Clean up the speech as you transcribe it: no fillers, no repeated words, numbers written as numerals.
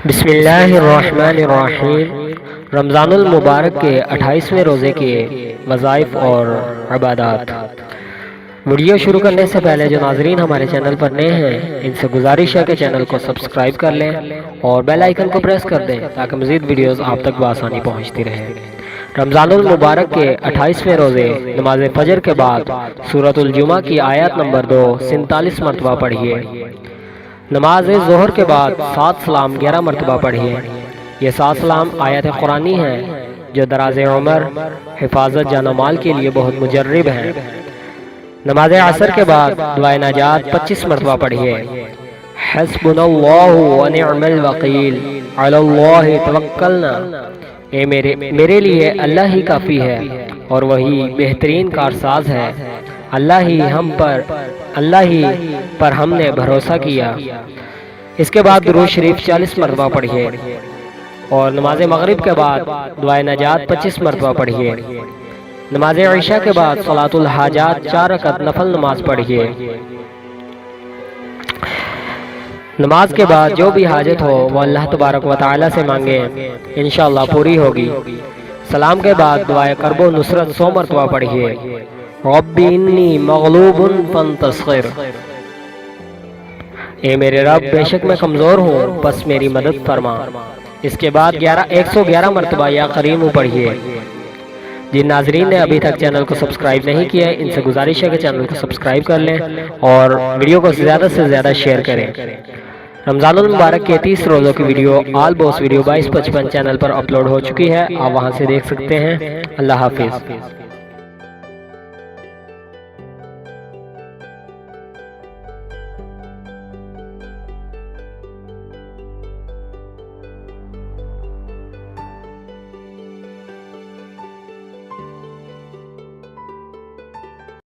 بسم اللہ الرحمن الرحیم۔ رمضان المبارک کے 28ویں روزے کے وظائف اور عبادات۔ ویڈیو شروع کرنے سے پہلے جو ناظرین ہمارے چینل پر نئے ہیں ان سے گزارش ہے کہ چینل کو سبسکرائب کر لیں اور بیل آئیکن کو پریس کر دیں تاکہ مزید ویڈیوز آپ تک بآسانی پہنچتی رہیں۔ رمضان المبارک کے 28ویں روزے نماز فجر کے بعد سورۃ الجمعہ کی آیت نمبر 2 47 مرتبہ پڑھیے۔ نماز ظہر کے بعد 7 سلام 11 مرتبہ پڑھیے۔ یہ 7 سلام آیت قرآنی ہے جو دراز عمر، حفاظت جان و مال کے لیے بہت مجرب ہیں۔ نماز عصر کے بعد دعائے نجات 25 مرتبہ پڑھیے۔ حسبنا اللہ ونعم الوکیل علی اللہ توکلنا، اے میرے لیے اللہ ہی کافی ہے اور وہی بہترین کارساز ہے، اللہ ہی پر ہم نے بھروسہ کیا۔ اس کے بعد درود شریف 40 مرتبہ پڑھیے اور نماز مغرب کے بعد دعائے نجات 25 مرتبہ پڑھیے۔ نماز عشاء کے بعد صلاۃ الحاجات 4 رکعت نفل نماز پڑھیے۔ نماز کے بعد جو بھی حاجت ہو وہ اللہ تبارک و تعالی سے مانگیں، انشاءاللہ پوری ہوگی۔ سلام کے بعد دعائے کرب و نصرت 100 مرتبہ پڑھیے۔ رب انی مغلوب فانتصر، اے میرے رب بے شک میں کمزور ہوں بس میری مدد فرما۔ اس کے بعد 111 مرتبہ یا کریم پڑھیے۔ جن ناظرین نے ابھی تک چینل کو سبسکرائب نہیں کیا ہے ان سے گزارش ہے کہ چینل کو سبسکرائب کر لیں اور ویڈیو کو زیادہ سے زیادہ شیئر کریں۔ رمضان المبارک کے 30 روزوں کی ویڈیو آل بوس ویڈیو 2255 چینل پر اپلوڈ ہو چکی ہے، آپ وہاں سے دیکھ سکتے ہیں۔ اللہ حافظ۔